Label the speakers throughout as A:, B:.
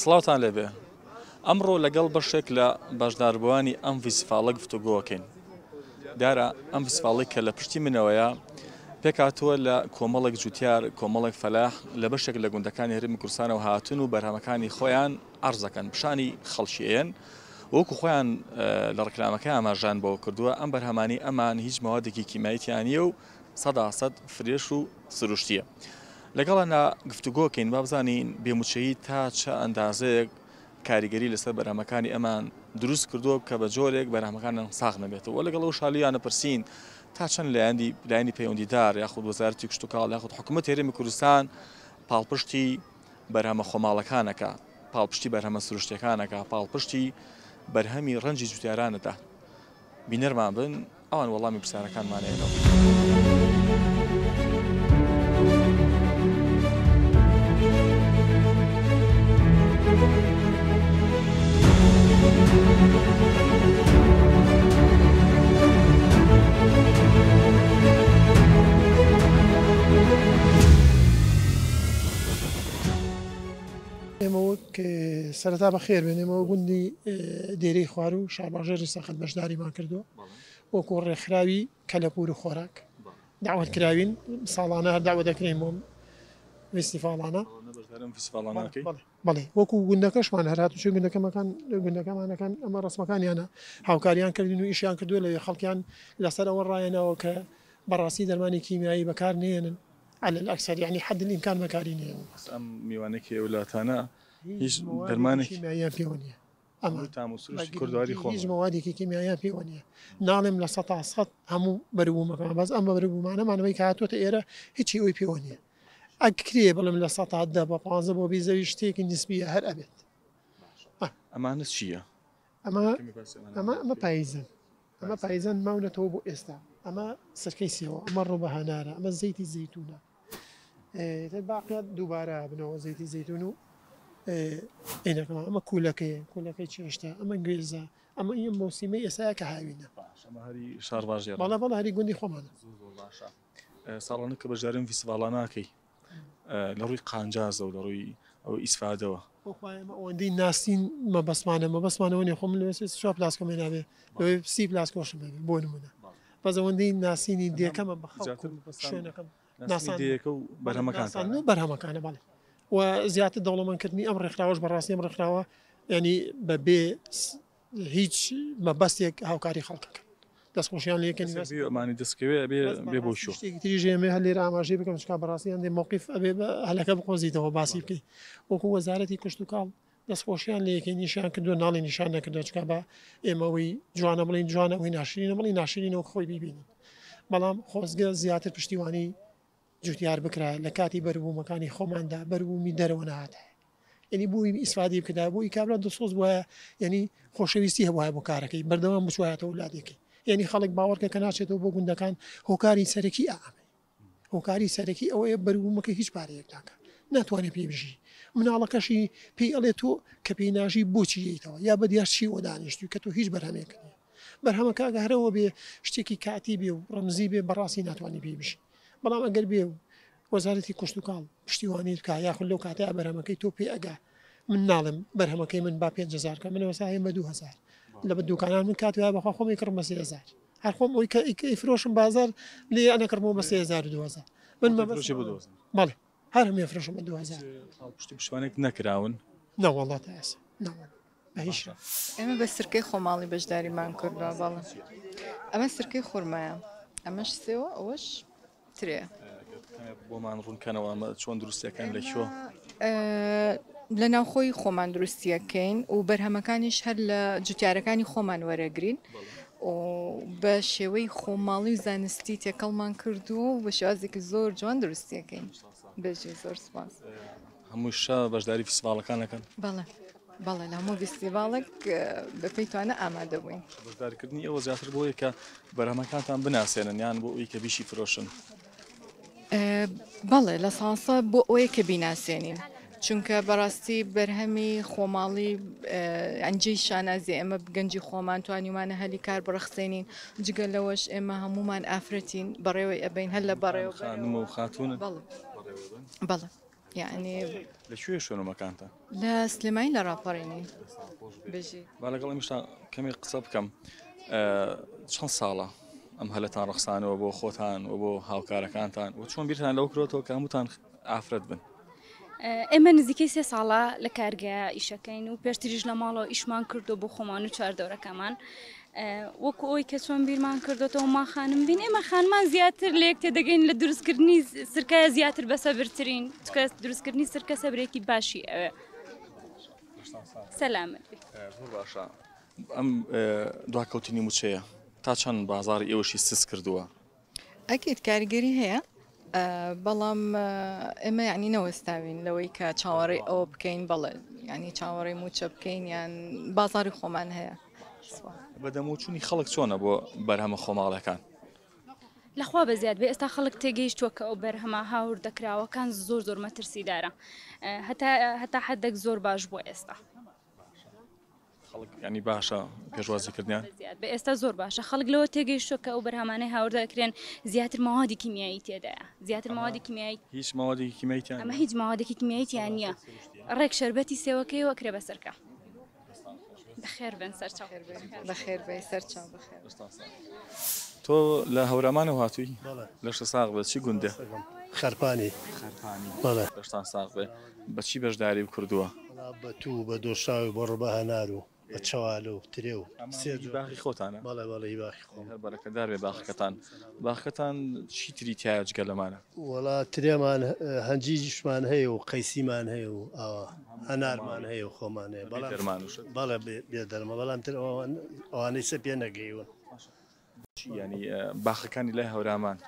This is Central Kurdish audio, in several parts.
A: سڵاوتان لێبێ ئەمڕۆ لەگەڵ بەشێک لە بەشداربووانی ئەم فیسفاڵە گفتوگۆکەین دیارە ئەم فیسفاڵی کە لە پشتی منەوەیە پێکاتووە لە کۆمەڵێک جوتیار کۆمەڵێک فەلاح لە بەشێک لە گوندەکانی هەرێمی کوردستانەوە هاتون و بەرهەمەکانی خۆیان عەرزەکەن پیشانی خەڵکیەن وەکو خۆیان لە ڕکلامەکە ئاماژان بۆ کردووە ئەم بەرهەمانی ئەمان هیچ مەوادێکی کیماییتیان نیە و 100% فرێش و سروشتیە لەگەڵانە گفتوگۆکەین با بزانین بێموچەیی تا چه ئەندازەیەک کاریگەری لەسەر بەرهەمەکانی ئەمان دروست کردووە کە بە جۆرێک بەرهەمەکانیان ساغ نەبێتەوە و لەگەڵ ئەو شالیانە پرسین تا چەند لایەنی پەیوەندیدار یاخود وەزارەتی کشت و کاڵ یاخود حکوومەت هێرێمی کوردستان پاڵپشتی بەرهەمە خۆماڵەکانەکە پاڵپشتی بەرهەمە سروشتیەکانەکە پاڵپشتی بەرهەمی ڕەنجی جوتیارانەدا بینەرمان بن ئەوان وەڵامی پرسیارەکانمانێنەوە.
B: ئێمە وەک سەرەتا بەخێر بێن ئێمە گوندی دێرەی خوار و شاباژێری سەخت بەشداریمان کردووە وەکو ڕێکخراوی کەلەپور و خۆراک داوت کراوین ساڵانە هەر داوە دەکرین بۆم فیستیڤاڵانە بەڵێ وەکو گوندەکەشمان هەر هاتوچێ گوندەکەمانەکان ئەمە ڕسمەکانیانە هاوکاریان کردین و ئیشیان کردووە لەوێ خەڵکیان لەسەر ئەوە ڕایەنەوە کە بەڕاستی دەرمانی کیمیایی بەکار نێنن على الأكثر يعني حد الإمكان مكاريني
A: أم ميوانك ولاتنا هيج درمانك
B: كيميائية بيونية
A: أما تاموسرش كردواري خو
B: هيج مواد كيميائية بيونية نعلم لسطع سط همو بربو مكان بس أما بربو معنا بيكاتو تيرا هيك شيء بيونية أكريه بلم لسطع الدبا بانزب وبيزوجتيك النسبية هر أبد
A: أما نسشية
B: أما بايزن أما بايزن ما ونتوبو إستا أما سركيسيو أما الربع هنارة أما زيت الزيتونة الباقي دوباره بنوع زيت الزيتون هنا كمان أما كولكي تشيشتا أما إنجليزا أما إيه موسمي إساك هاوينا
A: أما هري شهر باجر
B: بالله هري قندي خمانة
A: صار لك بجارين في سفالاناكي لروي قانجاز أو لروي أو إسفادة
B: وخواي ما وندي ناسين ما بسمعنا وني خم لوس شو بلاسكو من هذا لو سي بلاسكو شو بونمنا بس وندي ناسين دي كم بخوف شو نكم
A: ناسين ديكو برهمكان
B: برهمكان بالله وزيادة الدولة من كتني أمر إخراج براسي أمر إخراج يعني ببي هيج ما بس يك هاوكاري خلقك دست خوشيان ليكن
A: معني دسكوي أبي بوشو
B: تيجي مه اللي راماجي بكم شكا براسي عندي موقف أبي هلك بقوزي تو باسيب كي وكو وزارتي كشتوكال دست خوشيان ليكن نشان كدو نالي نشان كدو شكا با إموي جوانا ملين جوانا وين عشرين ملين عشرين وخوي بيبين بلام خوزجة زيادة بشتيواني جوتيار بكرة لكاتي بربو مكاني خماندا بربو ميدرونات يعني بوي إسفادي بكذا بوي كابلا دصوص بوا يعني خوشويستي هوا بكاركي بردوام مشوهات أولادك يعني خلق باور كناشة تو بقول كان هوكاري سركي هوكاري سركي أو بربو مكي هيج باريك ناكا ناتواني بيجي من على كشي بي أليتو كبيناجي بوشي يتوا يا بدي أشي ودانيش كتو هيج برهمك برهمك أجهره بيشتكي كاتبي ورمزي براسي ناتواني بيجي بەڵام ئەگەر بێ وەزارەتی کشت و کاڵ پشتیوانی بکە یاخود لەو کاتەیە بەرهەمەکەی تۆ پێ ئەگا من ناڵم بەرهەمەکەی من با 5,000 کە منەوە ساهێن بە 2,000 لە دوکانان من کاتوای بەخوا خۆم کڕم بە 3,000 هەر خۆم ئەوی کە ئیفرۆشم بازار لێ ئەنە کڕمەوە بە 3,000 و 2,000 من بەڵێ هەر هەمێ فرۆشم بە 2,000
A: پشتی پشتوانێک نەکراون
B: نەوەڵڵا تا ئێستا بەهیچ
C: ئێمە بە سرکەی خۆماڵی بەشداریمان کردووە بەڵێ ئەمە سرکەی خورمایە ئەمەش سێوە ئەوەش ترێ
A: بۆمان ڕوونکەنەوە ئەمە چۆن دروستیەکەن لەکوێ
C: لە ناوخۆی خۆمان دروستیەکەین و بەرهەمەکانیش هەر لە جوتیارەکانی خۆمان وەرەگرین و بە شێوەی خۆماڵی و زانستی تێکەڵمان کردو و بە شێوازێکی زۆر جوان دروستیەکەین بەژێ زۆر سپاس
A: هەمووشە بەشداری فیسڤاڵەکانەکەن
C: بەڵێ لە هەموو فیستیڤاڵێک بەپێیتوانە ئامادە بووین
A: بەشداریکردنی ئەوە زیاتر بۆیە کە بەرهەمەکانتان بناسێنن یان بۆ ئەوی کە بیشی فرۆشن
C: بەڵێ لە سانسە بۆ ئەوەیە کە بیناسیێنین چونکە بەڕاستی بەرهەمی خۆماڵی ئەنجەی شانازی ئێمە گەنجی خۆمان توانیمانە هەلی کار بڕەخسێنین جگە لەوەش ئێمە هەمومان ئافرەتین بەڕێوەی ئەبین هەر لە بەڕێوە
A: خاتون
C: بەڵێ يعني
A: لەکوێ شوێن و مەکانتە؟
C: لە سلێمانی لە ڕاپەڕێنی بژی
A: با لەگەڵ ئەمیشتا کەمی قسە بکەم چەند ساڵە ئەم هەلەتان ڕەخسانەوە بۆ خۆتان و بۆ هاوکارەکانتان و چۆن بیرتان لەو کرۆتەوە کە هەمووتان ئافرەت بن؟
D: ئێمە نزیکەی 3 ساڵە لە کارگەیە ئیشەکەین و پێشتریش لە ماڵەوە ئیشمان کردو بۆ خۆمان و چواردەوەرەکەمان وەکو ئەوی کە چۆن بیرمان کردوەوە ما خانم بین ئێمە خانمان زیاتر لە یەک تێدەگەین لە دروستکردنی سرکایە زیاتر بەسە برترین چکە دروستکردنی سرکە سەبرێکی باشی ئەوێ سەلامت
A: باشە ئەم دواکەوتنی موچەیە تا چەند بازاری ئێوەشی سس کردووە؟
C: ئەکیت کاریگەری هەیە بەڵام ئێمە یعنی نەوەستاوین لەوەی کە چاوەڕێی ئەوە بکەین بەڵێ ینی چاوەڕێی موچە بکەین یان بازاری خۆمان هەیە
A: بەدەموچوونی خەڵک چۆنە بۆ بەرهەمە خۆماڵەکان؟
D: لەخوا بەزیاد بێ ئێستا خەڵک تێگەیشتووە کە ئەو بەرهەمە هاور دەکراوەکان زۆر مەترسیدارە هەتا حدێک زۆر باش بووە ئێستا
A: خەڵک ینی باشە پێشوازیکردیان
D: بە ئێستا زۆر باشە خەڵک لەوە تێگەیشتووە کە ئەو بەرهەمانەی هاور دەکرێن زیاتر ماوادی کیمیایی تێدایە زیاتر ماوادی کیمیایی
A: هیچ ماوەدی کیمیاییان
D: ئەمە هیچ ماوادێکی کیمیاییان نییە ڕێک شەربەتی سێوەکەی وەکرێ بەسەرکە بەخێر بن سەرچاو
C: بەخێر بێ سەرچاو بەخێر
A: تۆ لە هەورەمانە هاتووی لەشە ساغ بە چی گوندە؟
E: خەرپانی
A: بەشتان ساغ بێ بەچی بەشداری کردووە؟
E: بە تو بە دۆشاوی بۆ ڕبە هەنار و بە چاوالە و ترێ و
A: باخی خۆتانە؟
E: بەڵێ باخی خۆم
A: هەر بەرەکەدار بێ باخەکەتان چی تری تایە جگە لەمانە؟
E: وەڵا ترێمان هەنجیشمان هەیە و قەیسیمان هەیە و هەنارمان هەیە و خۆمان هەیە بەڵێ بێ دەرمە بەڵام تر ئەوانەی سە پێ نەگەیون
A: ینی باخەکانی لای هەورامان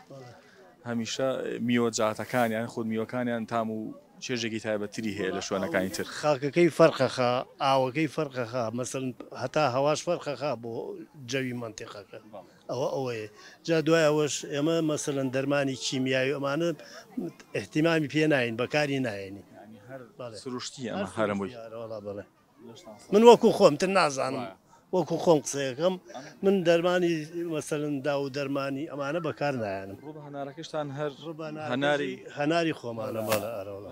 A: هەمیشە میوە جاتەکانیان خود میوەکانیان تام و چێژێکی تایبەتری هەیە لە شوێنەکانی تر
E: خاکەکەی فەرقەخە ئاوەکەی فەرقەخە مەسەن هەتا هەواش فەرقەخە بۆ جەوی منتیقەکە ئەوەیە جا دوای ئەوەش ئێمە مەسەن دەرمانی کیمیایی ئەمانە احتیمامی پێ ناین بەکاری نایێنی
A: سروشتی ئەمە هەرمووی
E: بڵێ من وەکو خۆم تر نازانم وەکو خۆم قسەیەکەم من دەرمانی مەسەن دا و دەرمانی ئەمانە بەکار نایەنم
A: هەنارەکەشتان هەر
E: هەناری خۆمانە بەڵە ئەرەوە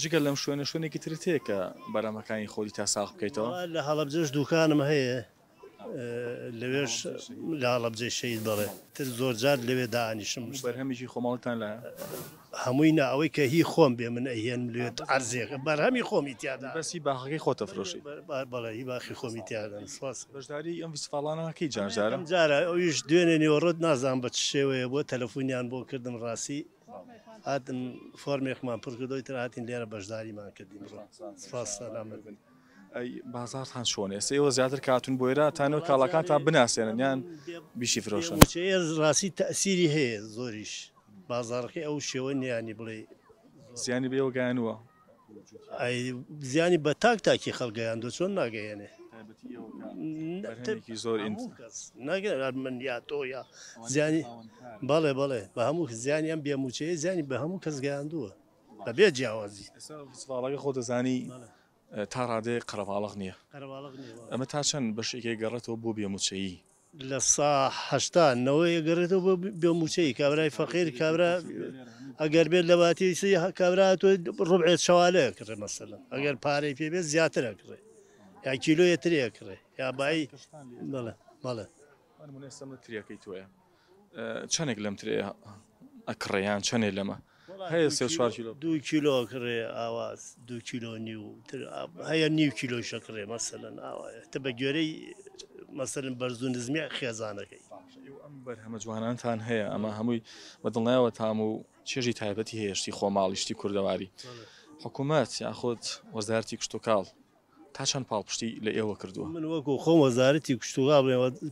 A: جگە لەم شوێنێکی ترت هەیە کە بەرەمەکانی خۆی تا ساغ بکەیتەوە
E: لە هەڵەبجەش دوکانم هەیە لەوێش لە هەڵەبجەی شەید بڵێ تر زۆر جار لەوێ دانیشم
A: بەرهەمیشی خۆماڵتان لە
E: هەمووی ئەوەی کە هی خۆم بێ من ئەهێن لێت ئارزێک بەرهەمی خۆمی تیادا
A: بەسی باخەکەی خۆتە فرۆشی
E: بەڵێ هی باخی خۆمی تیادان سواس
A: بەشداری ئەم فیسفاڵانەکەی جارجارە
E: جارە ئەویش دوێنێ نیوەڕۆت نازان بە چ شێوەیە بۆ تەلەفۆنیان بۆ کردم ڕاستی هاتن فۆرمێکمان پڕ کردەوەی تر هاتین لێرە بەشداریمان کردیم سواس سەلامت بن
A: بازارتان چۆنێ ئێوە زیاتر کاتون بۆیرە تانەوە کاڵەکان تا بناسیێنن یان بیشی فرۆشن
E: ڕاستی تەسیری هەیە زۆریش بازارەکەی ئەو شێوە نیانی بڵێ
A: زیانی بێەوە گەیانوە
E: زیانی بە تاکی خەڵگەیان دۆ چۆن ناگەیەنێ
A: زۆر
E: ناگەر من یا تۆ یا زیانی بەڵێ بە هەموو زیانیان بێموچەیە زیانی بە هەموو کەس گەیاندووە بەبێ جیاوازی
A: سواڵەکە خۆ دەزانی تا ڕادەیە قەرەباڵغ نییە ئەمە تا چەند بەشێکی گەڕێتەوە بۆ بێموچەیی
E: لە ساهشتانەوەی گەڕێتەوە بێموچەی کابرای فەقیر کابرا ئەگەر بێت لە باتی کابرا تۆ ڕبعێت شەوالەیە کڕێ مەسەلە ئەگەر پارەی پێ بێت زیاترە کڕێ یا کیلۆیە ترەیە کڕێ یا بای بەڵێ
A: تریەکەی تۆیە چەندێک لەم ترێ ئەکڕێیان چەندێک لەمە هەیە 3 کیلۆ
E: 2 کیلۆ کڕێ ئاواز 2 کیلۆ نیو هەیە نیو کیلۆ شەکڕێ مەسەلەن ئاوایە تە بە گوێرەی مەسەرن بەرز و نزمی خێزانەکەی
A: ئەم بەرهەمە جوانانتان هەیە ئەمە هەمووی بەدڵنیایەوە تام و چێژی تایبەتی هەیەشتی خۆماڵیشتی کوردەواری حکوومەت یاخۆت وەزارەتی کشتتوکاڵ تا چەند پاڵپشتی لە ئێوە کردووە
E: من وەکو خۆم وەزارەتی کشتتوکاڵ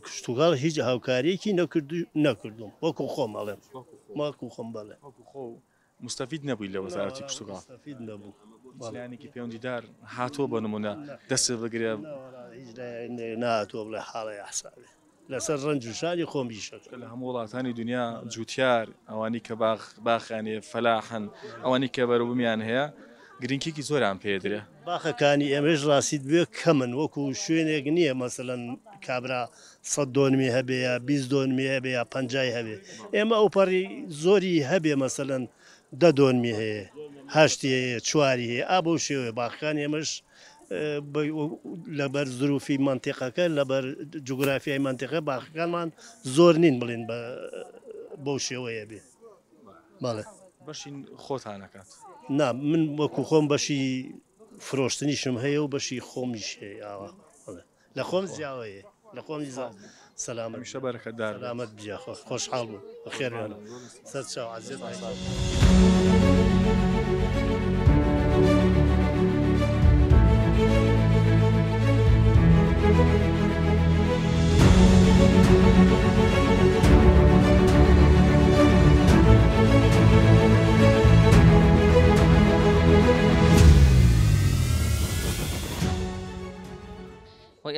E: کشتتوکاڵ هیچ هاوکاریەکی نەکردوم وەکو خۆم ئەڵێم ماکو خۆم بەڵێ
A: مستەفید نەبووی لە وەزارەتی کشتتوکاڵ
E: نەبوو
A: ینێکی پەیوەندیدار هاتۆ بە نمونە دەست بگرێ
E: ناتوە بڵێ حاڵی حسابێ لەسەر ڕنج و شانی خۆم بیشەکە
A: لە هەموو وڵاتانی دنیا جوتیار ئەوانی کە باخانێ فەلاحن ئەوانی کە بەروبمیان هەیە گرنگێکی زۆران پێدرێ
E: باخەکانی ئێمەش ڕاستیت بێ کەمن وەکو شوێنێک نییە مەسەلەن کابرا 100 دۆنمی هەبێ یا 20 دۆنمی هەبێ یا 50 هەبێ ئێمە ئەو پەڕی زۆری هەبێ مەسەلەن دۆنمی هەیە هەشتی هەیە چواری هەیە ئابە و شێوێ باخەکان ئێمەش لەبەر زروفی منتیقەکە لەبەر جوگرافیای منتیقە باخەکانمان زۆر نین بڵێن بەو شێوەیە بێ بەڵێ
A: بەشین خۆتانەکات
E: نا من وەکو خۆم بەشی فرۆشتنیشم هەیە و بەشی خۆمیش هەیە ئاوا لە خۆم زیاوەیە لە خۆم سەلامە
A: هەمیشە بەرەکەتدار
E: سەلامەت بجیاخۆ خۆشحاڵ بوو بەخێرانە سەر چاو عەزیز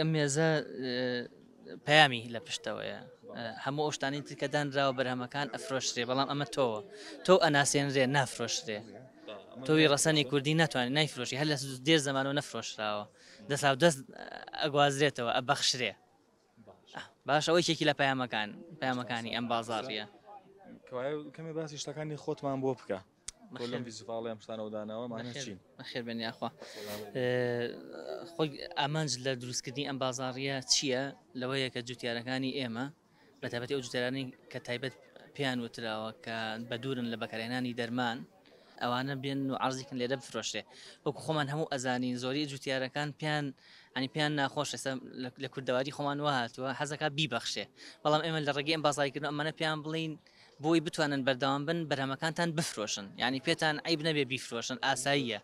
F: ئەم مێزە پەیامی لە پشتەوەیە هەموو ئەو شتانی تر کە دانراوە بەرهەمەکان ئەفرۆشرێ بەڵام ئەمە تۆ ئەناسێنرێ نافرۆشرێ تۆی ڕەسەنی کوردی ناتوانێت نایفرۆشی هەر لە دێر زەمانەوە نەفرۆشراوە دەسا دەست ئەگوازرێتەوە ئەبەخشرێ باش ئەوەی چێکی لە پەیامەکانی ئەم بازاڕیە
A: کەمێ باسی شتەکانی خۆتمان بۆ بکە لەم ڤیزیڤاڵی ئەم شتانەوەدانەوە مانەچین
F: بەخێر بێنیاخوا خۆی ئامانج لە دروستکردنی ئەم بازاڕیە چییە لەوەیە کە جوتیارەکانی ئێمە بە تایبەتی ئەو جوتیارانی کە تایبەت پێیان وتراوە کە بە دوورن لە بەکارهێنانی دەرمان ئەوانە بێن و عەرزیکن لێرە بفرۆشرێ وەکو خۆمان هەموو ئەزانین زۆری جوتیارەکان پیان ناخۆش ئێستا لە کوردەواری خۆمان وهاتووە حەزەکە بیبەخشێ بەڵام ئێمە لە ڕێگەی ئەم بازاریکردن ئەمانە پیان بڵین بۆی بتوانن بەردەوام بن بەرهەمەکانتان بفرۆشن یعنی پێتان عیب نەبێ بیفرۆشن ئاساییە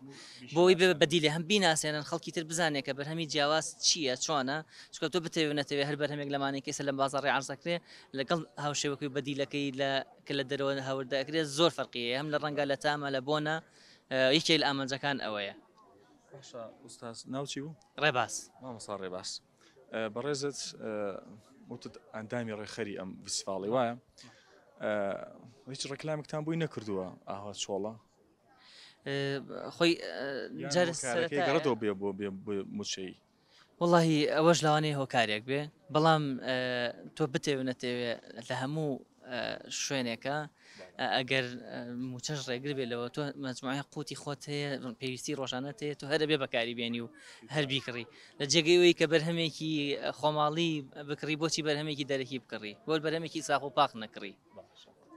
F: بۆی بەدیلێ هەم بیناسێنن خەڵکی تر بزانێت کە بەرهەمی جیاواز چییە چۆنە چکە تۆ بتەوێت نەتەوێت هەر بەرهەمێک لەمانەی کەسە لەم بازاڕی عەرزەکرێ لەگەڵ هاوشێوەکوی بەدیلەکەی کە لە دەرەوە هەوردەکرێت زۆر فەرقیە هەم لە ڕەنگە لە تامە لە بۆنە یەکێ لە ئامانجەکان ئەوەیە
A: ئوستاز ناوچی بوو
F: ڕێباس
A: مامۆستا ڕێباس بەڕێزت وتت ئەندامی ڕێخەری ئەم ڤیسیڤاڵی وایە هیچ ڕێکلامێکتان بووی نەکردووە ئاها چۆڵە
F: خۆی
A: گەڕێتەوە بێ بۆ موچەی
F: وڵی ئەوەش لەوانەیە هۆکارێک بێ بەڵام تۆ بتێو نەتەوێ لە هەموو شوێنێکە ئەگەر موچەش ڕێگر بێ لەوە تۆ مەجموعی قوتی خۆت هەیە پێویستی ڕۆژانەت هەیە تۆ هەرە بێ بەکاری بێنی و هەر بیکڕی لە جێگەیەوەی کە بەرهەمێکی خۆماڵی بکڕی بۆچی بەرهەمێکی دەرەکی بکڕی بۆ بەرهەمێکی ساخ و پاق نەکڕی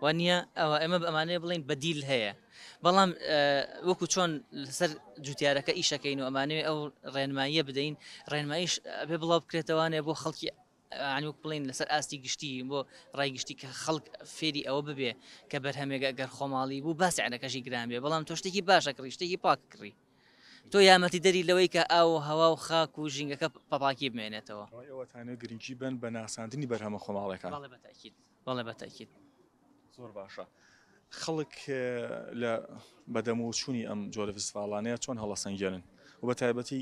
F: وانە ئەوە ئێمە ئەمانەیە بڵین بەدیل هەیە بەڵام وەکو چۆن لەسەر جوتیارەکە ئیشەکەین و ئەمانەوێ ئەو ڕێنماییە بدەین ڕێنماییش بێ بڵاو بکرێتەوانێ بۆ خەڵکی عنوک بڵین لەسەر ئاستی گشتی بۆ ڕای گشتی کە خەڵک فێری ئەوە ببێ کە بەرهەمێک ئەگەر خۆماڵی بوو باسی عەنەکەشی گران بێ بەڵام تۆ شتێکی باشە کڕی شتێکی پاک کڕی تۆ یامەتی دەری لەوەی کە ئاو هەوا و خاک و ژینگەکە پاپاکی بمێنێتەوە
A: ئەوەتانە گرنگی بن بە ناساندنی بەرهەمە خۆماڵەکان
F: بەڵێ بەتاکید
A: زۆر باشە خەڵک لە بەدەموچوونی ئەم جۆرە ڤیسیڤاڵانەیە چۆن هەڵەسەنگێنن و بە تایبەتی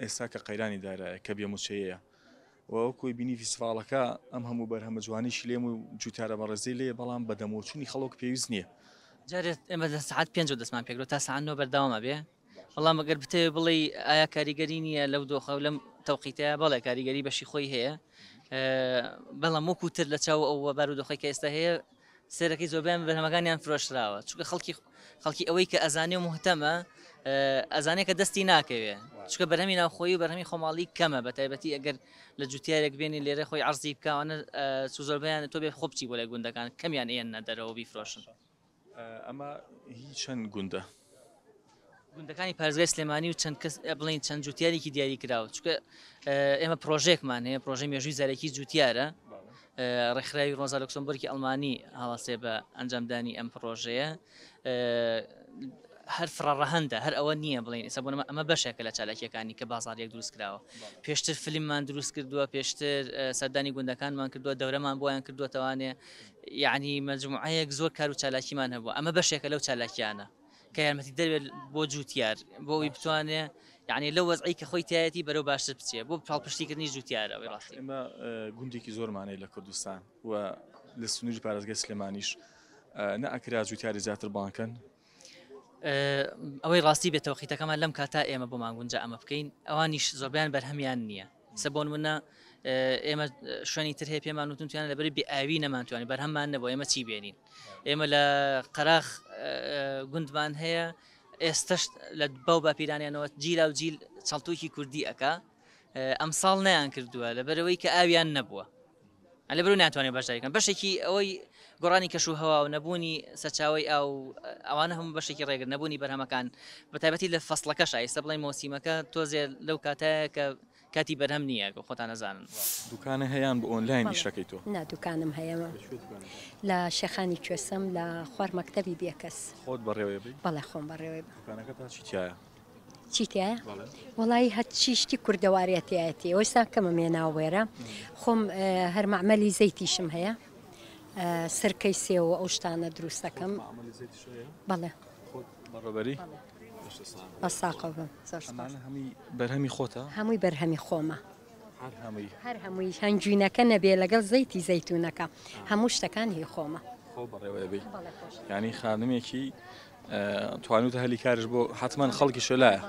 A: ئێستا کە قەیرانی دارایە کە بێموچەیەیە وەکوی بینی ڤیسیڤاڵەکە ئەم هەموو بەرهەمە جوانیشی لێم و جوتیارە بەڕێزەی لێ بەڵام بەدەموچوونی خەڵک پێویست نییە
F: جارێت ئێمە لە سعات 5 دەستمان پێکرۆ تا ساعت 9 بەردەوامە بێ بەڵام ئەگەر بتێ بڵێ ئایا کاریگەری نییە لەو دۆخە و لەم تەوقیتەیە بەڵێ کاریگەری بەشی خۆی هەیە بەڵام وەکوتر لە چاو ئەوە بارودۆخی کە ئێستا هەیە سێرەکەی زۆربیان بەرهەمەکانیان فرۆشراوە چونکە خەڵکی ئەوەی کە ئەزانێ و مهتەمە ئەزانێ کە دەستی ناکەوێ چونکە بەرهەمی ناوخۆی و بەرهەمی خۆماڵی کەمە بە تایبەتی ئەگەر لە جوتیارێک بێنی لێرە خۆی عەرزی بکەوانە زۆربیان تۆ بێ خۆبچی بۆ لای گوندەکان کەمیان ئێنە دەرەوە بیفرۆشن
A: ئەمە هیچ چەند گوندە
F: گوندەکانی پارێزگای سلێمانی و چەند کەس بڵین چەند جوتیارێکی دیاری کراوە چونکە ئێمە پرۆژێکمان هەیە پرۆژەی مێژووی زارێکی جوتیارە ڕێکخراوی ڕۆزا لوکسمبۆرگی ئەڵمانی هەڵەسێ بە ئەنجامدانی ئەم پرۆژەیە هەر فڕەڕەهەندە هەر ئەوە نییە بڵین ئێستا بۆ ئەمە بەشێکە لە چالاکیەکانی کە بازاڕێک دروست کراوە پێشتر فیلممان دروست کردووە پێشتر سەردانی گوندەکانمان کردووە دەورەمان بۆیان کردووەتەوانێ یعنی مەجموعەیەک زۆر کار و چالاکیمان هەبووە ئەمە بەشێکە لەو چالاکیانە کە یارمەتی دەوێت بۆ جوتیار بۆی بتوانێ یعنی لەو وەزعی کە خۆی تایەتی بەرەو باشتر بچێ بۆ پاڵپشتیکردنی جوتیارە ڕاستی
A: ئێمە گوندێکی زۆرمانەی لە کوردستان و لە سنووری پارێزگای سلێمانیش نەئەکرا جوتیاری زیاتر بانکەن
F: ئەوەی ڕاستی بێتەوە خیتەکەمان لەم کاتا ئێمە بۆ ماگونجا ئەمە بکەین ئەوانیش زۆربیان بەرهەمیان نییە سەبۆن منە ئێمە شوێنی تر هەیە پێمان وتونتیانە لەبەری بێ ئاوی نەمانتوانی بەرهەممان نەبوو ئێمە چی بێنین ئێمە لە قەراخ گوندمان هەیە ئێستش لە بەو باپیرانیانەوە جیل و جیل چەڵتوکی کوردی ئەکا ئەمساڵ نەیان کردووە لەبەرەوەی کە ئاویان نەبووە لەبەرو ناتوانێت بەشداریکەن بەشێکی ئەوەی گۆڕانی کەش و هەوا و نەبوونی سەرچاوی ئەوانە هەموو بەشێکی ڕێگر نەبوونی بەرهەمەکان بەتایبەتی لە فەسڵەکەش ئێستا بڵێن مۆسیمەکە تۆزێ لەو کاتەیە کە کاتی بەرهەم نییە کە خۆتان نەزانن
A: دوکانە هەیان بە ئۆنلاین ئیشەکەی تۆ
G: نا دوکانم هەیەمە لە شێخانی کوێسم لە خوار مەکتەبی بێکەس
A: خۆت بەڕێوەیە بی
G: بەڵێ خۆم بەڕێوەی
A: دوکانەکە تا چیتیایە
G: چیتە؟ وڵی هەچیشتی کوردەوارەتایەتی ئەوستا کەمە مێناو وێرە خۆم هەر مەعمەلی زەیتیشم هەیە سرکەی سێوە ئەو شتانە دروستەکەم بەڵێ
A: بەڕێبەری
G: بەساقە بم
A: هەمی بەرهەمی خۆتە
G: هەمووی بەرهەمی خۆمە
A: هەر
G: هەمووی هەنجوینەکە نەبێ لەگەڵ زەیتی زەیتونەکە هەموو شتەکان هی خۆمە
A: خۆ بەڕێوەیە بی ینی خانمێکی توانوتە هەلی کارش بۆ حتمما خەڵکی شلایە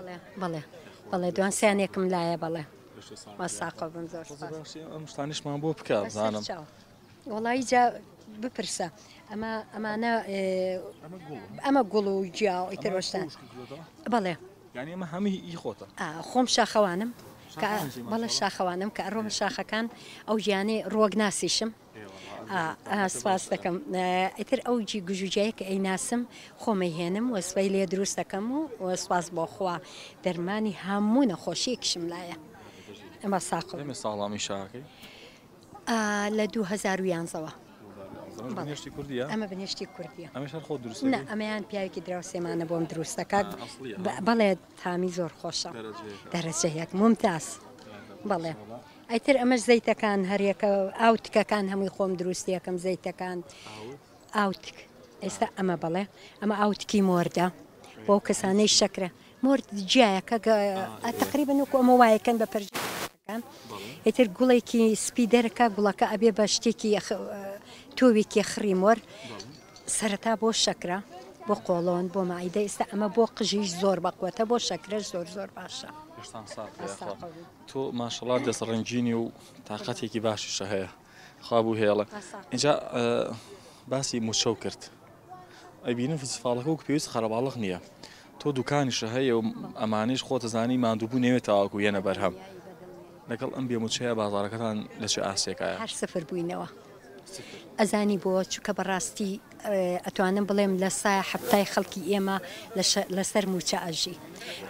G: بەڵێ دوان سیانێکم لایە بەڵێ بەساقە بم زۆر
A: ئەم شتانیشمان بۆ بکە زانم
G: وڵی جا بپرسە ئەمانە ئەمە گوڵ و جیا و ئیترۆشتان بەڵێ
A: یعنی ئەمە هەمی ئی خۆتە
G: خۆم شاخەوانم بەڵێ شاخەوانم کە ئەڕۆم شاخەکان ئەو ژیانێ ڕۆگ ناسیشم سواز دەکەم ئیتر ئەو جی گژوجەیە کە ئەی ناسم خۆمەی هێنم وەسفەی لێ دروست دەکەم و سواز بۆ خوا دەرمانی هەموو نەخۆشیەکیشم لایە ئەمە ساق
A: ساڵامی شاکەی
G: لە 2011ەوە ئەمە بنیشتی کوردیە ئەمەیان پیاوێکی دراوسێمانە بۆم دروستەکە بەڵێ تامی زۆر خۆشە دەرەجەیەک ممتاز بەڵێ ئەیتر ئەمەش زەیتەکان هەرێکە ئاوتکەکان هەمووی خۆم دروستیەکەم زەیتەکان ئاوتک ئێستا ئەمە بڵێ ئەمە ئاوتکی مۆردە بۆ کەسانەی شەکرە مرد جیایەکە تقریبن وەکو ئەمە وایەکەن بە پەرژەکان ئیتر گوڵێکی سپی دەرەکە گوڵەکە ئەبێ بە شتێکی تۆوێکی خڕیمۆر سەرەتا بۆ شەکرە بۆ قۆڵۆن بۆ مایدە ئێستا ئەمە بۆ قژیش زۆر بەقوەتە بۆ شەکرەش زۆر زۆر باشە
A: تۆ ماشەڵا دەسەڕنجینی و تااقەتێکی باشیشە هەیە خوابوو هێڵە اینجا باسی موچە کرد ئەبینم فستیڤالەکە و پێویست خەرەباڵق نییە تۆ دوکانیشە هەیە و ئەمانش خۆتەزانی ماندووبوو نێوێت تاواکو یەنە بەرهەم لەگەڵ ئەم بێموچەیە بازارەکەتان لە چه ئاسێکایە
G: هەر سفر بووینەوە ئەزانی بۆ چووکە بەڕاستی ئەتوانم بڵێم لە سای حفتای خەڵکی ئێمە لەسەر موچە ئەژی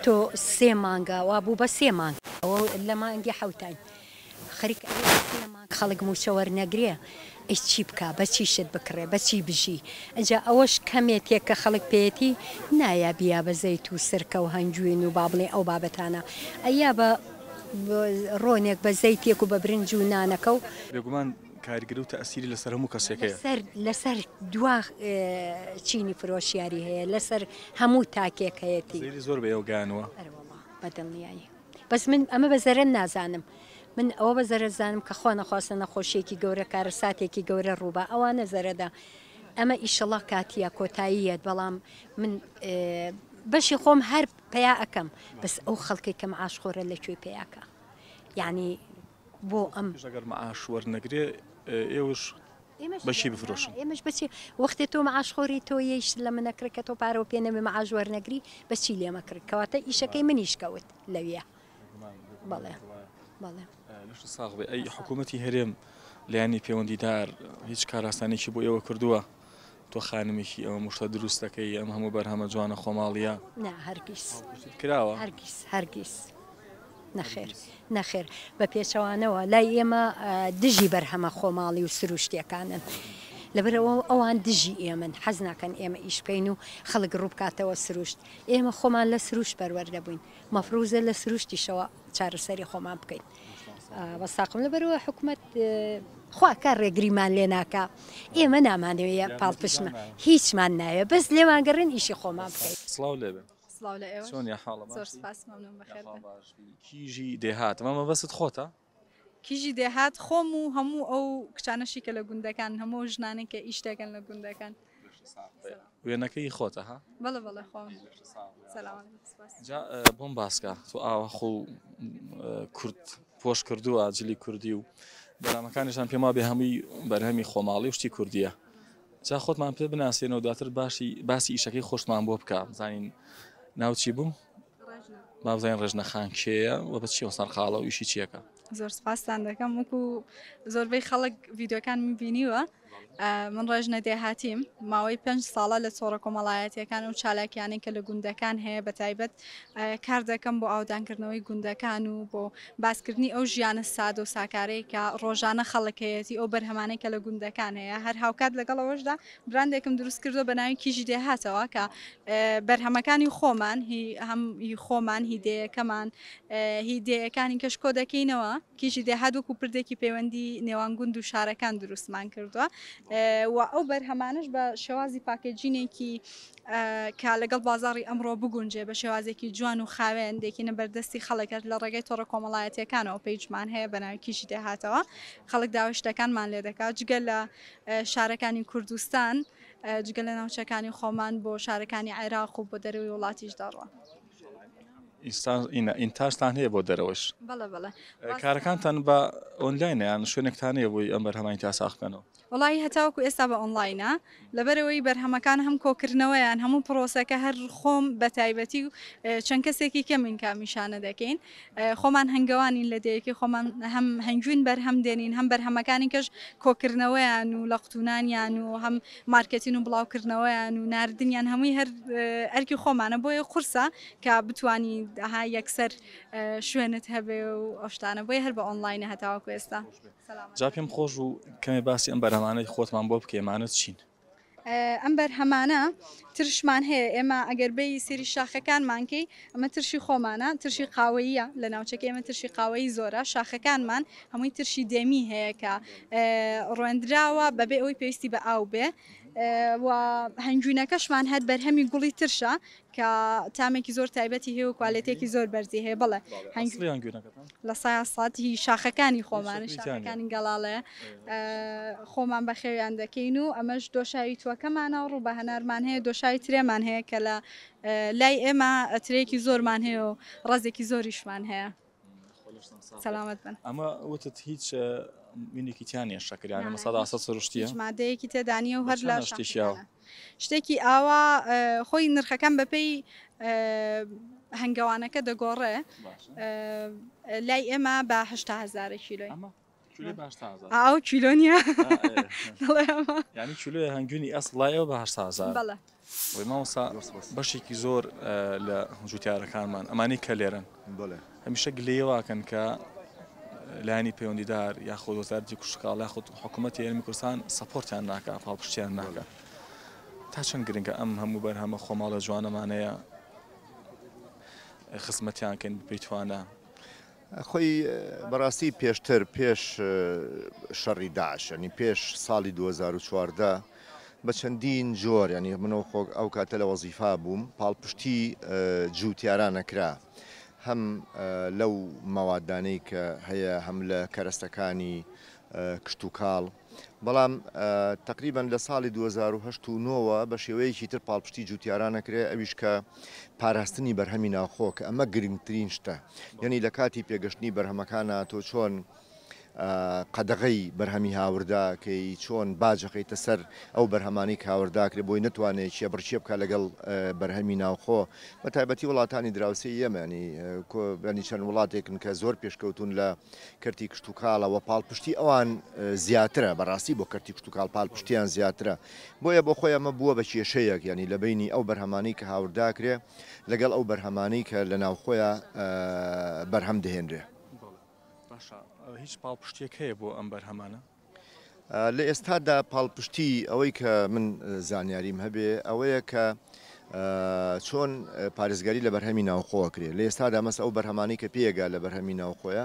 G: تۆ سێ مانگە وا بوو بە سێ مانگ ئەوە لە مانگی حوتین خەریک خەڵک موچە وەرنەگرێ ئەی چی بکە بە چی شت بکڕێ بە چی بژی ئەجا ئەوەش کەمێتێک کە خەڵک پێێتی نایە بیا بە زەیت و سرکە و هەنجوین و با بڵێ ئەو بابەتانە ئەیا بە ڕۆنێک بە زەیتێک و بە برنج و نانەکە و
A: بێگومان کاریگەری و تەسیری لەسەر هەموو کەسێکەیە
G: لەسەر دوا چینی فرۆشیاری هەیە لەسەر هەموو تاکێک هەیەتی
A: زۆر بە ئێوەگانوە
G: بەدڵنیایی بەس من ئەمە بەزەرەن نازانم من ئەوە بەزەرە زانم کە خۆ نەخواستە نەخۆشیێکی گەورە کارەساتێکی گەورە ڕووبە ئەوانە زەرەدا ئەمە ئیشەڵا کاتیە کۆتاییەت بەڵام من بەشی خۆم هەر پیا ئەەکەم بەس ئەو خەڵکی کە معاشخۆرە لەکوێ پیاکە یعنی بۆ ئەم
A: ئەگەر معاش وەرنەگرێ ئێوەش بەشی بفرۆشن
G: ئێمەش بچی وەختی تۆ معاشخۆری تۆ یەش لە منەکرێت کە تۆ پارە و پێنەمێ معاش وەرنەگری بەچی لێمە کرد کەواتە ئیشەکەی منیش کەوت لەویە بەڵێ بەڵێ
A: ساغ بێ ئەی حکوومەتی هەرێم لایانی پەیوەندیدار هیچ کاراسانێکی بۆ ئێوە کردووە تۆ خانمێکی ئەوە مشتە دروستەکەی ئەم هەموو بەرهەمە جوانە خۆماڵیە
G: نا هەرگیز
A: کراوە
G: هەرگیز نەخێر بە پێچەوانەوە لای ئێمە دژی بەرهەمە خۆماڵی و سروشتیەکانن لەبەرەوە ئەوان دژی ئێمن حەز ناکەن ئێمە ئیش بکەین و خەڵک ڕووبکاتەوە سروشت ئێمە خۆمان لە سروشت پەروەردە بووین مەفروزە لە سروشتیشەوە چارەسەری خۆمان بکەین بەساقم لەبەرەوە حکوومەت خوا کار ڕێگریمان لێ ناکە ئێمە نامانەوەیە پاڵپشنە هیچمان ناوێ بەس لێوانگەڕن ئیشی خۆمان بکەین
A: سڵاو لێبێ کیژی دێهات مەمە بەست خۆتە
H: کیژی دێهات خۆم و هەموو ئەو کچانەشی کە لە گوندەکان هەموو ژنانێک کە ئیشتەکەن لە گوندەکان
A: وێنەکەی خۆتە ها
H: بەڵێ بەڵێ خۆم
A: بۆم باسکە تۆ ئاوا خۆ کورد پۆش کردووە جلی کوردی و بەرهەمەکانیشان پێما بێ هەمووی بەرهەمی خۆماڵی وشتی کوردیە جا خۆتمان پێ بناسیێنەوە دواتر باسی ئیشەکەی خۆشمان بۆ بکە بزانین ناوچی بووم بابزانین ڕێژنەخان کێیە و بە چی سەرخاڵە و ئیشی چیەکە
H: زۆر سپاسان دەکەم وەکو زۆربەی خەڵک ڤیددیۆکان میبینیوە من ڕێژنە دێهاتیم ماوەی 5 ساڵە لە چۆڕە کۆمەڵایەتیەکان و چالاکیانەی کە لە گوندەکان هەیە بە تایبەت کار دەکەم بۆ ئاودانکردنەوەی گوندەکان و بۆ باسکردنی ئەو ژیانە سادە و ساکارەی کە ڕۆژانە خەڵکەیەتی ئەو بەرهەمانەی کە لە گوندەکان هەیە هەر هاوکات لەگەڵەوەشدا براندێکم دروست کردو بە ناوی کیژی دێهاتەوە کە بەرهەمەکانی خۆمان هەم خۆمان هیدەیەکەمان هیدەیەکانی کەش کۆ دەکەینەوە کیژی دێهات وەکو پردێکی پەیوەندی نێوان گوند و شارەکان دروستمان کردووە و ئەو بەرهەمانش بە شێوازی پاکێجینێکی کە لەگەڵ بازاڕی ئەمڕۆ بگونجێ بە شێوازێکی جوان و خاوێن دێکینە بەردەستی خەڵکات لە ڕێگەی تۆڕە کۆمەڵایەتیەکانەوە پێیجمان هەیە بە ناوی کیژی دێهاتەوە خەڵک داوەشتەکانمان لێ دەکات جگە لە شارەکانی کوردستان جگە لە ناوچەکانی خۆمان بۆ شارەکانی عێراق و بۆ دەروی وڵاتیش داڕوە
A: ئینتاژتان هەیە بۆ دەرەوەش کارەکانتان بە ئۆنلاینیان شوێنێکتان هەیە بۆی ئەم بەرهەمانی تا ساخکەنەوە
H: وڵی هەتاوەکو ئێستا بە ئۆنلاینە لەبەرەوەی بەرهەمەکان هەم کۆکردنەوەیان هەموو پرۆسەکە هەر خۆم بە تایبەتی و چەند کەسێکی کەمین کامیشانە دەکەین خۆمان هەنگەوانین لە دەیەکی خۆمان هەم هەنگوین بەرهەم دێنین هەم بەرهەمەکانی کەش کۆکردنەوەیان و لە قوتونانیان و هەم مارکتین و بڵاوکردنەوەیان و نردنیان هەمووی هەر ئەرکی خۆمانە بۆیە قورسە کە بتانی ها یەکسەر شوێنت هەبێ و ئەشتانە بۆی هەر بە ئۆنلاینە هەتاوەکو ئێستا
A: جا پێم خۆش و کەمێ باسی ئەم بەرهەمانەی خۆتمان بۆ بکەمانت چین
H: ئەم بەرهەمانە ترشمان هەیە ئێمە ئەگەر بەی سری شاخەکانمانکەی ئەمە ترشی خۆمانە ترشی قاوەیە لە ناوچەکە ئێمە ترشی قاوەی زۆرە شاخەکانمان هەمووی ترشی دێمی هەیە کە ڕوێندراوە بەبێ ئەوەی پێویستی بە ئاو بێ و هەنگوینەکەشمان هەر بەرهەمی گوڵی ترشە کە تامێکی زۆر تایبەتی هەیە و کوالێتێکی زۆر بەرزی هەیە بڵێ لە سایساتی شاخەکانی خۆمان شاخەکانی گەڵاڵەیە خۆمان بە خێویان دەکەین و ئەمەش دۆشاوی تووەکەمانە و ڕوو بە هەنارمان هەیە دۆشاوی ترێمان هەیە کە لە لای ئێمە ترێکی زۆرمان هەیە و ڕازێکی زۆریشمان هەیە سەلامەت بن
A: ئەمە وتت هیچ مینێکیتیانە شەکریانە مەسەدا سروشتیە
H: مادەیەکی تێدانی و هەر لە شتێکی ئاوا خۆی نرخەکان بەپێی هەنگەوانەکە دەگۆڕێ لای ئێمە بە 800,000 کیلۆی ئاو کیلۆ نیە
A: ینی کیلۆی هەنگوینی ئەسڵایەوە بە 800,000 وی مامۆستا بەشێکی زۆر لە جوتیارەکانمان ئەمانی کە لێرن هەمیشە گلەیەواکەن کە لایانی پەیوەندیدار یاخۆ وەزارەتی کوشتکاڵ یاخۆ حکوومەتی هێرمی کوردستان سەپۆرتیان ناکە پاڵپشتیان ناکە تا چەند گرنگە ئەم هەموو بەرهەمە خۆماڵە جوانەمانەیە خزمەتیان کەن بپەیتوانە
I: خۆی بەڕاستی پێشتر پێش شەڕی داعش ینی پێش ساڵی 2014 بە چەندین جۆر ینی منەوە خۆ ئەو کاتە لە وەزیفا بووم پاڵپشتی جوتیاران نەکرا هەم لەو مەوادانەی کە هەیە هەم لە کەرەستەکانی کشت و کاڵ بەڵام تقریبان لە ساڵی 2009 بە شێوەیەکی تر پاڵپشتی جوتیاران نەکرێ ئەویش کە پاراستنی بەرهەمی ناوخۆ کە ئەمە گرنگترین شتە یعنی لە کاتی پێگەشتنی بەرهەمەکانە تۆ چۆن قەدەغەی بەرهەمی هاورداکەی چۆن باجەقیتە سەر ئەو بەرهەمانی هاورداکرێ بۆی نتوانێت چیە بڕچیە بکە لەگەڵ بەرهەمی ناوخۆ بە تایبەتی وڵاتانی دراوسی ئێمەنی ینی چەند وڵاتێکن کە زۆر پێشکەوتون لە کەرتی کشت و کاڵەوە پاڵپشتی ئەوان زیاترە بەڕاستی بۆ کەرتی کشت و کاڵ پاڵپشتیان زیاترە بۆیە بۆ خۆی ئەمە بووە بە کێشەیەک ینی لە بینی ئەو بەرهەمانی کە هاورداکرێ لەگەڵ ئەو بەرهەمانی کە لە ناوخۆیە بەرهەم دەهێنرێ
A: هیچ پاڵپشتێک هەیە بۆ ئەم بەرهەمانە
I: لە ئێستادا پاڵپشتی ئەوەی کە من زانیاریم هەبێ ئەوەیە کە چۆن پارێزگاری لە بەرهەمی ناوخۆکرێ لە ئێستادا مەس ئەو بەرهەمانی کە پێگا لە بەرهەمی ناوخۆیە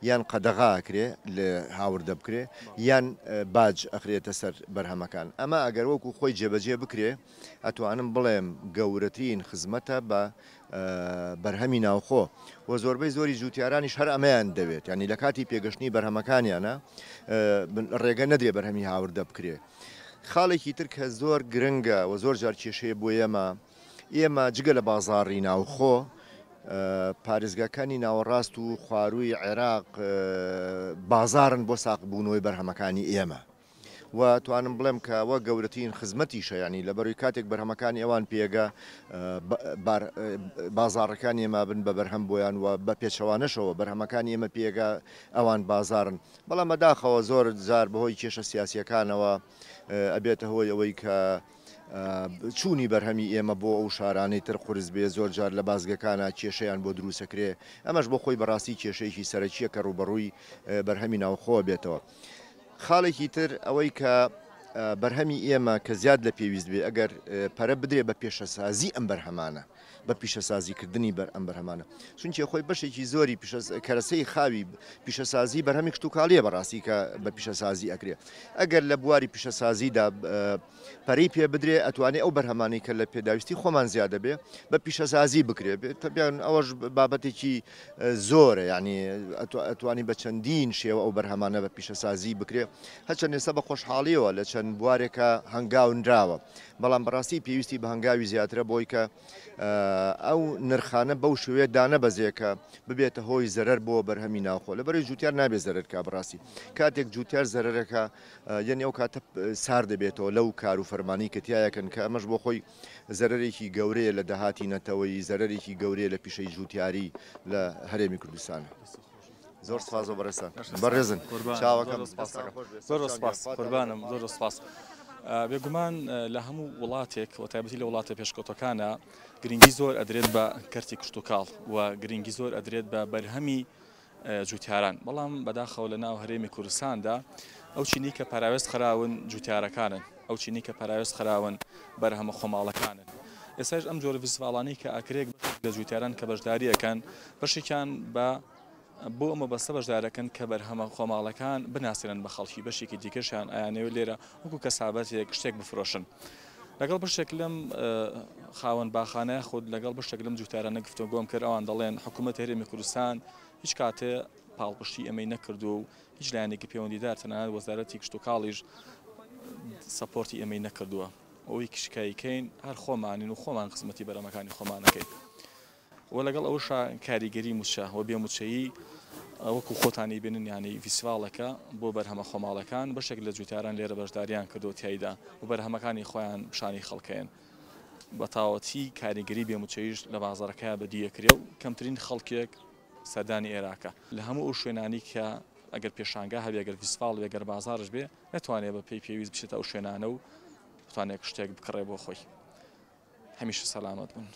I: یان قەدەغاکرێ لە هاوردە بکرێ یان باج ئەخرێتە سەر بەرهەمەکان ئەمە ئەگەر وەکو خۆی جێبەجێ بکرێ ئەتوانم بڵێم گەورەترین خزمەتە بە بەرهەمی ناوخۆ و زۆربەی زۆری جوتیارانیش هەر ئەمەیان دەوێت ینی لە کاتی پێگەشتنی بەرهەمەکانیانە ڕێگە نەدرێ بەرهەمی هاوردە بکرێ خاڵێکی تر کە زۆر گرنگە و زۆر جار کێشەیە بۆ ئێمە جگە لە بازاڕی ناوخۆ پارێزگاکانی ناوەڕاست و خوارووی عێراق بازارن بۆ ساقبوونەوەی بەرهەمەکانی ئێمە و توانم بڵێم کە ئەوە گەورەترین خزمەتیشە ینی لەبەروی کاتێک بەرهەمەکانی ئەوان پێگە بازارەکانی ئێمە بن بە بەرهەم بۆیان و بە پێچەوانەشەوە بەرهەمەکانی ئێمە پێگە ئەوان بازارن بەڵام بەداخەوە زۆر جار بەهۆی کێشە سیاسیەکانەوە ئەبێتە هۆی ئەوەی کە چوونی بەرهەمی ئێمە بۆ ئەو شارانەی تر قورس بێ زۆر جار لە بازگەکانە کێشەیان بۆ دروستەکرێ ئەمەش بۆ خۆی بەڕاستی کێشەیەکی سەرەکیە کە ڕوبەڕووی بەرهەمی ناوخۆ بێتەوە. خاڵێکی تر ئەوەی کە بەرهەمی ئێمە کە زیاد لە پێویست بێ ئەگەر پەرە بدرێ بە پێشەسازی ئەم بەرهەمانە بە پیشەسازیکردنی ئەم بەرهەمانە چونکە خۆی بەشێکی زۆری کەرەسەی خاوی پیشەسازی بەرهەمی کشتتوکاڵیە بەڕاستی کە بە پیشەسازی ئەکرێ ئەگەر لە بواری پیشەسازیدا پەرەی پێ بدرێ ئەتوانێت ئەو بەرهەمانی کە لە پێداویستی خۆمان زیادە بێ بە پیشەسازی بکرێ تەبیان ئەوەش بابەتێکی زۆرە ینی ئەتوانی بە چەندین شێوە ئەو بەرهەمانە بە پیشەسازی بکرێ هەچەند ئێستا بە خۆشحاڵیەوە لە چەند بوارێکە هەنگاونراوە بەڵام بەڕاستی پێویستی بە هەنگاوی زیاترە بۆی کە ئەو نرخانە بەو شوێ دانەبەزێکە ببێتە هۆی زەرەر بۆ بەرهەمی ناوخۆ لەبەرەوەی جوتیار نابێت زەرەرکە بڕاستی کاتێک جوتیار زەرەرەکە یعنی ئەو کاتە سار دەبێتەوە لەو کار و فەرمانی کە تایەکەن کە ئەمەش بۆ خۆی زەرەرێکی گەورەیە لە داهاتی نەتەوەی زەرەرێکی گەورەیە لە پیشەی جوتیاری لە هەرێمی کوردستانە. زۆر سپاس و بەڕێستان بەڕێزن چاوەکەم
A: زۆر سپاس قوربانم زۆر سپاس. بێگومان لە هەموو وڵاتێک و تایبەتی لە وڵاتە پێشکەوتەکانە گرنگی زۆر ئەدرێت بە کەرتی کشتتوکاڵ و گرنگی زۆر ئەدرێت بە بەرهەمی جوتیاران بەڵام بەداخەوە لە ناو هەرێمی کوردستاندا ئەو چینی کە پاراوێست خراون جوتیارەکانن ئەو چینی کە پاراوێست خراون بەرهەمە خۆماڵەکانن ئێستاش ئەم جۆرە فیسڤالانەی کە ئاکرێک لە جوتیاران کە بەشداریەکەن بەشێکیان بە بۆ ئەمە بەستە بەشدارەکەن کە بەرهەمە خۆماڵەکان بناسیرن بە خەڵکی بەشێکی دیکەشیان ئایانەوە لێرە وەکو کەسابەتێک شتێک بفرۆشن لەگەڵ بەشێک لەم خاوەن باخانەیە خود لەگەڵ بەشێک لەم جوتیارانە گفتوگۆم کرد ئەوان دەڵێن حکوومەت هەرێمی کوردستان هیچ کاتێ پاڵپشتی ئەمەی نەکردو و هیچ لایەنێکی پەیوەندیدار تەنانەت وەزارەتی کشتتوکاڵیش سەپۆرتی ئەمەی نەکردووە ئەوەی کشکایکەین هەر خۆمانین و خۆمان قسمەتی بەرەمەکانی خۆمانەکەین و لەگەڵ ئەوشا کاریگەری موچە و بێموچەیی وەکو خۆتانی بینن ینی فیسڤالەکە بۆ بەرهەمە خۆماڵەکان بەشێک لە جوتیاران لێرە بەشداریان کردو تایدا و بەرهەمەکانی خۆیان پیشانی خەڵکەیەن بە تاوەتی کاریگەری بێموچەیش لە بازارەکەیە بەدیەکرێ و کەمترین خەڵکێک سەردانی ئێراکە لە هەموو ئەو شوێنانی کە ئەگەر پێشانگا هەبێ ئەگەر فیسڤال وێگەر بازارش بێ نەتوانێت بە پێی پێویست بچێتە ئەو شوێنانە و بتوانێت شتێک بکڕێ بۆ خۆی هەمیشە سەلامەت بن.